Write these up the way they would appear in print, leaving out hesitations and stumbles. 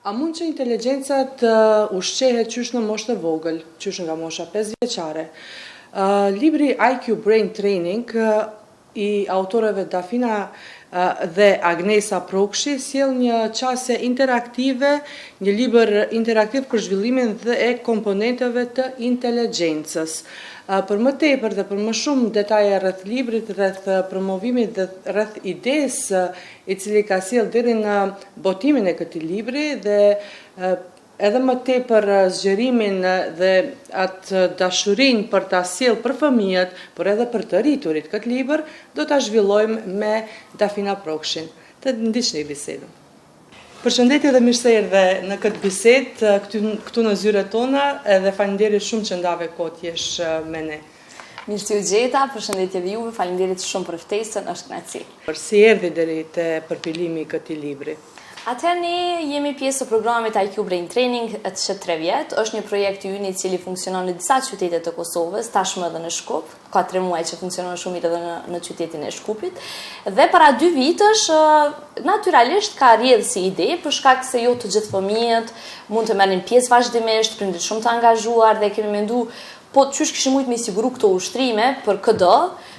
A mund që inteligjenca të ushqehet qysh në moshë të vogël, qysh nga mosha 5 vjeçare? Libri IQ Brain Training i autorëve Dafina dhe Agnesa Prokshi sjell një qasje interaktive, një libër interaktiv për zhvillimin dhe e komponenteve të inteligjencës. Për më tepër dhe për më shumë detaje rreth librit, rreth promovimit dhe rreth idesë i cili ka sjell deri në botimin e këtij libri dhe edhe më tepër zgjerimin dhe atë dashurinë për ta sjell për fëmijët, por edhe për të rriturit këtë libër, do ta zhvillojmë me Dafina Prokshin. Të ndiqni bisedën. Përshëndetje dhe mirë se erdhe në këtë bisedë këtu në zyret tona edhe faleminderit shumë që ndave kohë t'jesh me ne. Mirë se u gjeta, përshëndetje dhe juve, faleminderit shumë për ftesën, është kënaqësi. Si erdhi deri te përfilimi i këtij libri? Atëherë ne jemi pjesë të programit IQ Brain Training që 3 vjet, është një projekt i ynë i cili funksionon në disa qytete të Kosovës, tashmë edhe në Shkup, ka 3 muaj që funksionon shumë mirë edhe në qytetin e Shkupit. Dhe para 2 vitësh natyralisht ka rrjedhë si ide, për shkak se jo të gjithë fëmijët mund të merrin pjesë vazhdimisht, prindërit shumë të angazhuar dhe kemi menduar po qysh kishim mujt me siguru këto ushtrime për KD,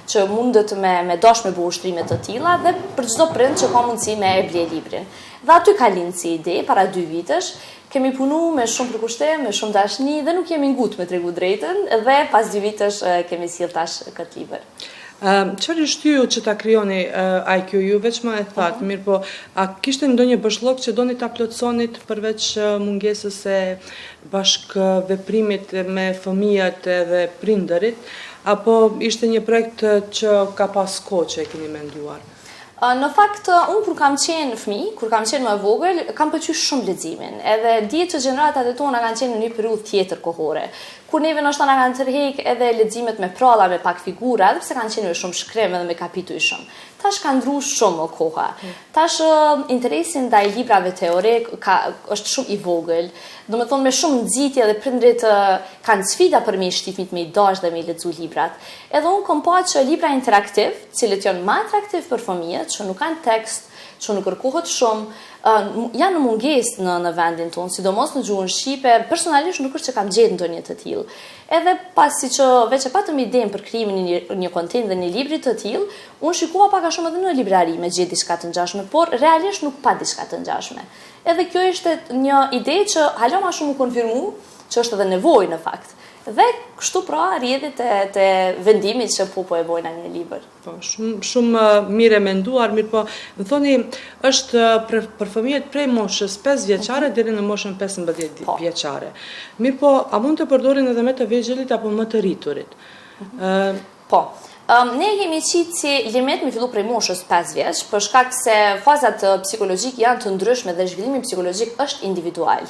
që mundet me dash me bu ushtrime të tilla dhe për çdo prind që ka mundësi me e ble librin. Dhe aty ka lind si ide para 2 vitësh, kemi punu me shumë përkushtim, me shumë dashni dhe nuk jemi ngut me tregu drejtën dhe pas 2 vitësh kemi sjell tash këtë libër. Çfarë shtyu që ta krijoni IQ ju veç më e thatë, mirë po, a kishte ndonjë bashllok që doni ta plotësonit përveç mungesës së bashkëveprimit me fëmijët dhe prindërit, apo ishte një projekt që ka pas kohë që e keni menduar? Në fakt, unë kur kam qenë fëmijë, kur kam qenë më e vogël, kam pëlqyer shumë leximin. Edhe dihet që gjeneratat e tona kanë qenë në një periudhë tjetër kohore. Kur neve ndoshta na kanë tërheq edhe leximet me pralla, me pak figura, edhe pse kanë qenë me shumë shkrim edhe me kapituj shumë. Tash ka ndryshuar shumë koha. Tash interesi ndaj librave teorik është shumë i vogël. Domethënë me shumë nxitje dhe prindrit kanë sfida për me shtit fëmijët me i dash dhe me i lexu librat. Edhe unë kam pa që libra interaktiv, cilët janë më atraktiv për fëmijët, që nuk kanë tekst, që nuk kërkohet shumë, janë në mungesë në vendin tonë, sidomos në gjuhën shqipe, personalisht nuk është që kam gjetur ndonjë të tillë. Edhe pasi që veç e patëm idenë për krijimin e një kontent dhe një libri të tillë, unë shikova pak a shumë edhe në librari me gjetë diçka të ngjashme, por realisht nuk pa diçka të ngjashme. Edhe kjo ishte një ide që hala më shumë u konfirmu, që është edhe nevojë në fakt. Dhe kështu pra rrjedhi te vendimi që po e bojna një libër. Po, shumë mirë e menduar, mirë po, më thoni, është për fëmijët prej moshës 5 vjeçare deri në moshën 15 vjeçare. Mirë po, a mund të përdorin edhe me të vegjëlit apo më të rriturit? Po. Ne kemi qitë si limit me fillu prej moshës 5 vjeç, për shkak se fazat psikologjike janë të ndryshme dhe zhvillimi psikologjik është individual.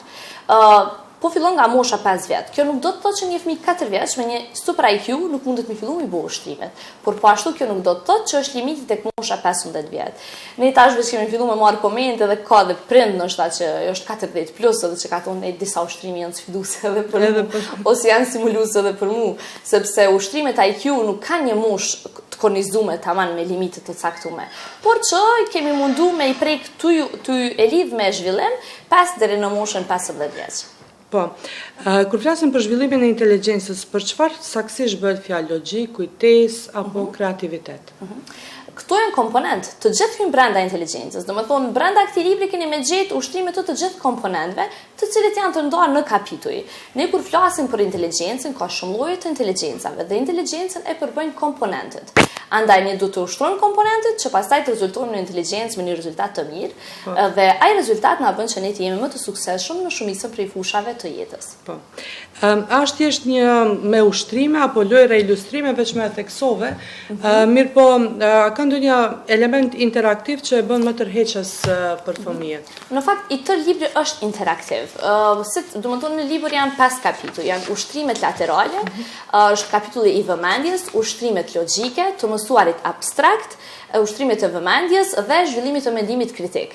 Po fillon nga mosha 5 vjet. Kjo nuk do të thotë që një fëmijë 4 vjeç me një super IQ nuk mundet me fillu me bëu ushtrimet. Por po ashtu kjo nuk do të thotë që është limiti tek mosha 15 vjet. Ne tash vetë kemi filluar me marr komente dhe ka dhe prind ndoshta që është 40 plus edhe që ka thonë disa ushtrime janë sfiduese edhe për mua, ose janë simuluese edhe për mua, sepse ushtrimet IQ nuk kanë një moshë të kornizuar tamam me limite të caktuara. Por që kemi mundu me i prek ty e lidh me zhvillim pas deri në moshën 15 vjeç. Po, kur flasim për zhvillimin e inteligjencës, për çfarë saktësisht bëhet fjalë, logjik, kujtesë apo kreativitet? Këto janë komponent të gjithë hyjnë brenda inteligjencës. Domethënë brenda këtij libri keni me gjetë ushtrime të gjithë komponentëve, të cilët janë të ndarë në kapituj. Ne kur flasim për inteligjencën, ka shumë lloje të inteligjencave dhe inteligjencën e përbëjnë komponentët. Andaj ne do të ushtrojmë komponentët që pastaj të rezultojnë në inteligjencë me një rezultat të mirë dhe ai rezultat na bën që ne të jemi më të suksesshëm në shumicën prej fushave të jetës. Po. A është thjesht një me ushtrime apo lojra ilustrime veç me theksove, mirë po ka ndonjë element interaktiv që e bën më tërheqës për fëmijët? Në fakt i tërë libri është interaktiv. Domethënë në libër janë 5 kapituj, janë ushtrimet laterale, është kapitulli i vëmendjes, ushtrimet logjike, të mësuarit abstrakt, ushtrimit të vëmendjes dhe zhvillimit të mendimit kritik.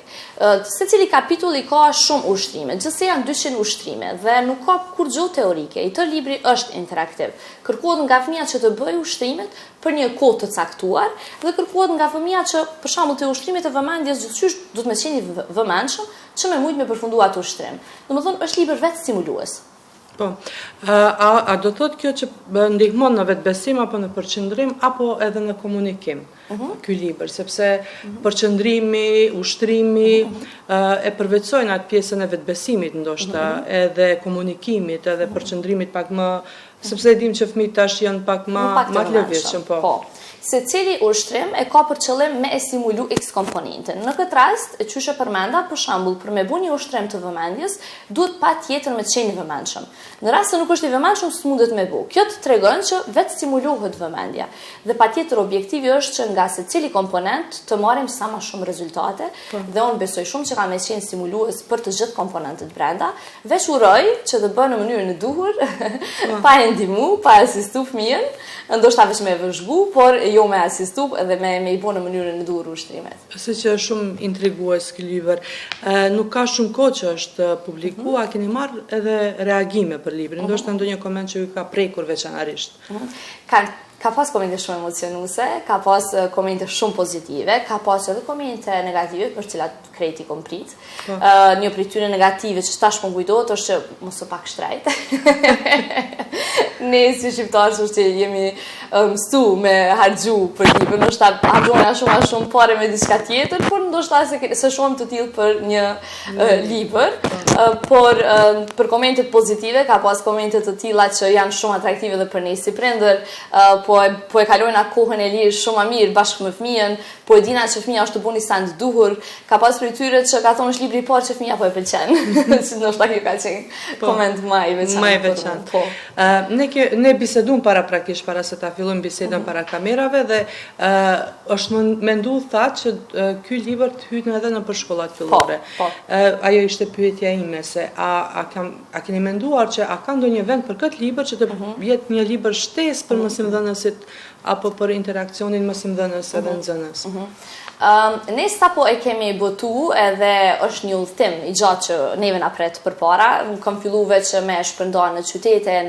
Secili kapitull i ka shumë ushtrime, gjithsesi janë 200 ushtrime dhe nuk ka kur gjë teorike. I tërë libri është interaktiv. Kërkohet nga fëmia që të bëjë ushtrimet për një kohë të caktuar dhe kërkohet nga fëmia që për shembull të ushtrimet të vëmendjes gjithçysh duhet të qenë vëmendshëm që me mujt me përfunduar atë ushtrim. Domethënë është libër vetë stimulues. Po, a do thot kjo që ndihmon në vetbesim apo në përqendrim apo edhe në komunikim ky libër, sepse përqendrimi, ushtrimi e përveçojnë atë pjesën e vetbesimit ndoshta, edhe komunikimit, edhe përqendrimit pak më, sepse e dim që fëmijët tash janë pak më të lëvizshëm, po. Secili ushtrim e ka për qëllim me e stimulu X komponentin. Në këtë rast, qyshe përmenda, për shembull, për me bu një ushtrim të vëmendjes, duhet patjetër me të qenë i vëmendshëm. Në rast se nuk është i vëmendshëm, s'mundet me bu. Kjo të tregon që vetë stimulohet vëmendja. Dhe patjetër objektivi është që nga secili komponent të marrim sa më shumë rezultate, dhe unë besoj shumë që ka me qenë stimulues për të gjithë komponentët brenda, veç uroj që të bënë në mënyrën e duhur, pa e ndihmu, pa asistu fëmijën, ndoshta veç me vëzhgu, por jo me asistu dhe me i bo në mënyrën e duhur ushtrimet. Se që është shumë intrigues ky libër. Nuk ka shumë kohë që është publikuar, keni marrë edhe reagime për librin, ndoshta ndonjë koment që ju ka prekur veçanërisht. Ka pas komente shumë emocionuese, ka pas komente shumë pozitive, ka pas edhe komente negative për cilat krejt i kom prit. Një prej tyre negative që tash po kujtohet është që mos u pak shtrejt. Ne si shqiptarë që jemi mësu me harxhu për libër, ndoshta harxhojna shumë pare me diçka tjetër, por ndoshta se shohim të tillë për një libër. Por për komentet pozitive ka pas komente të tilla që janë shumë atraktive dhe për ne si prindër, po e kalojna kohën e lirë shumë më mirë bashkë me fëmijën, po e dina që fëmija është të buni sa të duhur, ka pas prej tyre që ka thonë është libri i parë që fëmija po e pëlqen. Si ndoshta kjo ka qenë koment më i veçantë. Ne bisedum prakisht para se ta fillojmë bisedën para kamerave dhe është mendu thatë që ky libër të hyjë edhe në përshkollat fillore. Ajo ishte pyetja ime se a keni menduar që a ka ndonjë vend për këtë libër që të jetë një libër shtesë për mësimdhënësit apo për interakcionin mësimdhënës edhe nxënës? Ne sapo e kemi botu edhe është një udhtim i gjatë që neve na pret përpara. Kam filluar veç me shpërndar në qytete,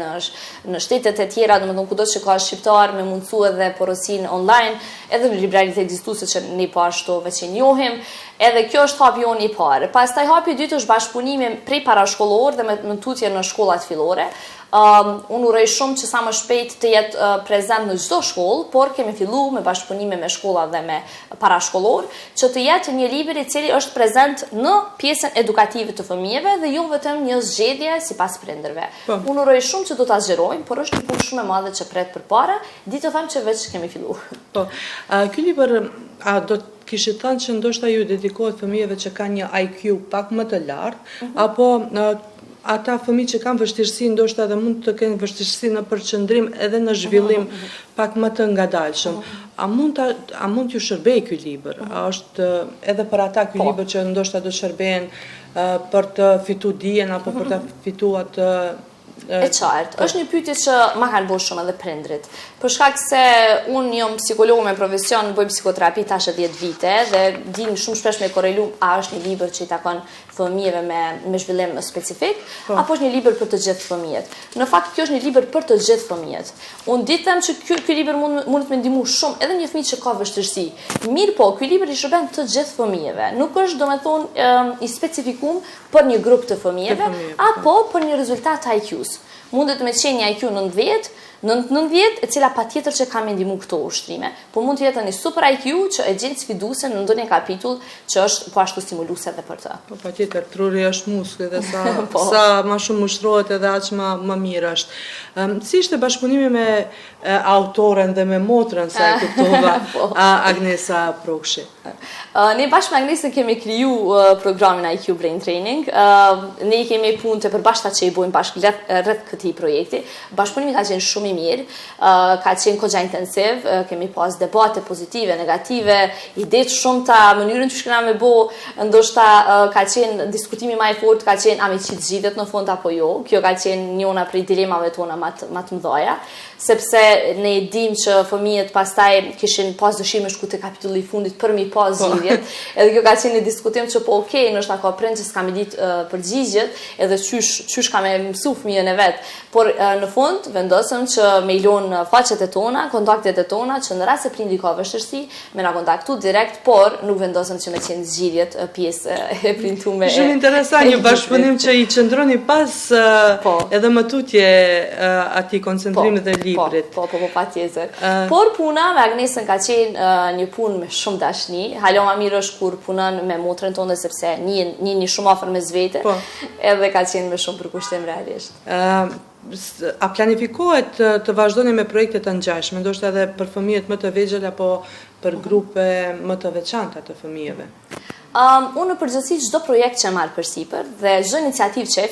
në shtetet e tjera, domethënë kudo që ka shqiptar me mundësu edhe porosin online, edhe në libraritë ekzistuese që ne po ashtu veç e njohim. Edhe kjo është hapi jonë i parë. Pastaj hapi i dytë është bashkëpunimi prej parashkollor dhe me tutje në shkollat fillore. Unë uroj shumë që sa më shpejt të jetë prezent në çdo shkollë, por kemi filluar me bashkëpunime me shkolla dhe me parashkollor, që të jetë një libër i cili është prezent në pjesën edukative të fëmijëve dhe jo vetëm një zgjedhje sipas prindërve. Unë uroj shumë që do ta zgjerojmë, por është një punë shumë e madhe që pret përpara, di të them që veç kemi filluar. Po. Ky libër do të kishit thënë që ndoshta ju dedikohet fëmijëve që kanë një IQ pak më të lartë, apo ata fëmijë që kanë vështirësi ndoshta edhe mund të kenë vështirësi në përqendrim edhe në zhvillim pak më të ngadalshëm. A mund t'ju shërbej ky libër? A është edhe për ata ky libër që ndoshta do të shërbejnë për të fituar dijen apo për të fituar të E qartë, është një pyetje që ma kanë bërë shumë edhe prindrit. Për shkak se unë jam psikolog me profesion, bëj psikoterapi tash 10 vite dhe din shumë shpesh me korrelu a është një libër që i takon fëmijëve me zhvillim specifik, apo është një libër për të gjithë fëmijët. Në fakt kjo është një libër për të gjithë fëmijët. Unë di them që ky libër mund të më ndihmojë shumë edhe një fëmijë që ka vështirësi. Mirë po, ky libër i shërben të gjithë fëmijëve. Nuk është domethënë i specifikuar për një grup të fëmijëve apo për një rezultat të IQ-s. Mundet me qenë një IQ 90, e cila patjetër që ka me ndihmu këto ushtrime. Po mund të jetë një super IQ që e gjen sfiduese në ndonjë kapitull që është po ashtu stimuluese edhe për të. Po patjetër, truri është muskul dhe sa më shumë ushtrohet edhe aq më mirë është. Si ishte bashkëpunimi me autoren dhe me motrën sa e kuptova, Agnesa Prokshi? Ne bashkë me Agnesën kemi kriju programin IQ Brain Training. Ne kemi punë të përbashkëta që i bojmë bashkë rreth këtij këtij projekti. Bashkëpunimi ka qenë shumë i mirë, ka qenë kogja intensiv, kemi pas debate pozitive, negative, ide të shumta, mënyrën që kena me bo, ndoshta ka qenë diskutimi më i fortë, ka qenë a me qitë zgjidhet në fund apo jo. Kjo ka qenë njëna prej dilemave tona më të mëdha, sepse ne dim që fëmijët pastaj kishin pas dëshirë me shku te kapitulli i fundit për mi pas zgjidhjet. Edhe kjo ka qenë një diskutim që po okej, ndoshta ka prind që s'ka me ditë përgjigjet, edhe qysh ka me mësu fëmijën e vet. Por në fund vendosëm që me i lënë faqet e tona, kontaktet e tona, që në rast se prindi ka vështirësi, me na kontaktu direkt, por nuk vendosëm që me qenë zgjidhjet pjesë e printume. Shumë interesant, një bashkëpunim që i qëndroni pas edhe më tutje atij koncentrimit dhe librit. Po, patjetër. Por puna me Agnesën ka qenë një punë me shumë dashni. Halo ma mirë është kur punon me motrën tonë, sepse një shumë afër me zvete, edhe ka qenë me shumë përkushtim realisht. A planifikohet të vazhdoni me projekte të ngjashme, ndoshta edhe për fëmijët më të vegjël apo për grupe më të veçanta të fëmijëve? Unë në përgjithësi çdo projekt që marr përsipër dhe çdo iniciativë që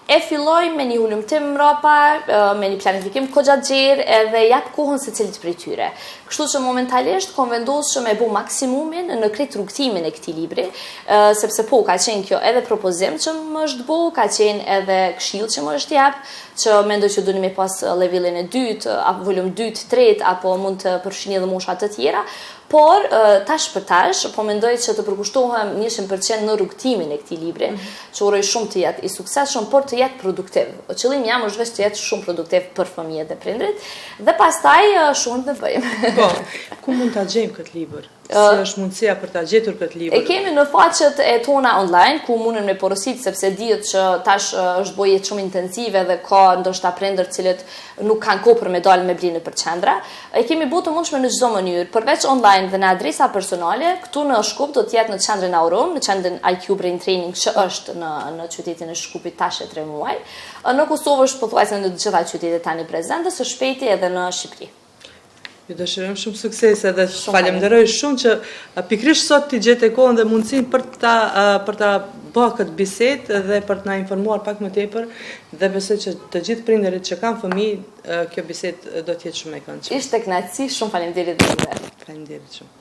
e filloj me një hulumtim mrapa, me një planifikim kogja gjerë edhe jap kohën secilit prej tyre. Kështu që momentalisht kam vendosur që me bu maksimumin në krejt rrugtimin e këtij libri, sepse ka qenë kjo edhe propozim që më është bu, ka qenë edhe këshill që më është jap, që mendoj që duni me pas levelin e dytë, apo volum 2, 3, apo mund të përfshini edhe mosha të tjera. Por, tash për tash, po mendoj që të përkushtohem 100% në rrugtimin e këtij libri, që uroj shumë të jetë i suksesshëm, por të jetë produktiv. Qëllimi jam është vetë të jetë shumë produktiv për fëmijët dhe prindrit, dhe pastaj shumë të bëjmë. Po, ku mund ta gjejmë këtë libër? Si është mundësia për ta gjetur këtë libër? E kemi në faqet e tona online, ku mundën me porosit, sepse dihet që tash është bojë shumë intensive dhe ka ndoshta prindër cilët nuk kanë kohë për me dalë me blinë për qendra. E kemi bu të mundshme në çdo mënyrë, përveç online dhe në adresa personale, këtu në Shkup do të jetë në qendrën Auron, në qendrën IQ Brain Training që është në qytetin e Shkupit tash e 3 muaj. Në Kosovë është pothuajse në të gjitha qytetet tani prezente, së shpejti edhe në Shqipëri. Ju dëshirojmë shumë suksese dhe falenderoj shumë që pikërisht sot t'i gjete kohën dhe mundësinë për ta bërë këtë bisedë dhe për të na informuar pak më tepër, dhe besoj që të gjithë prindërit që kanë fëmijë, kjo bisedë do të jetë shumë e këndshme. Ishte kënaqësi, shumë faleminderit. Faleminderit shumë.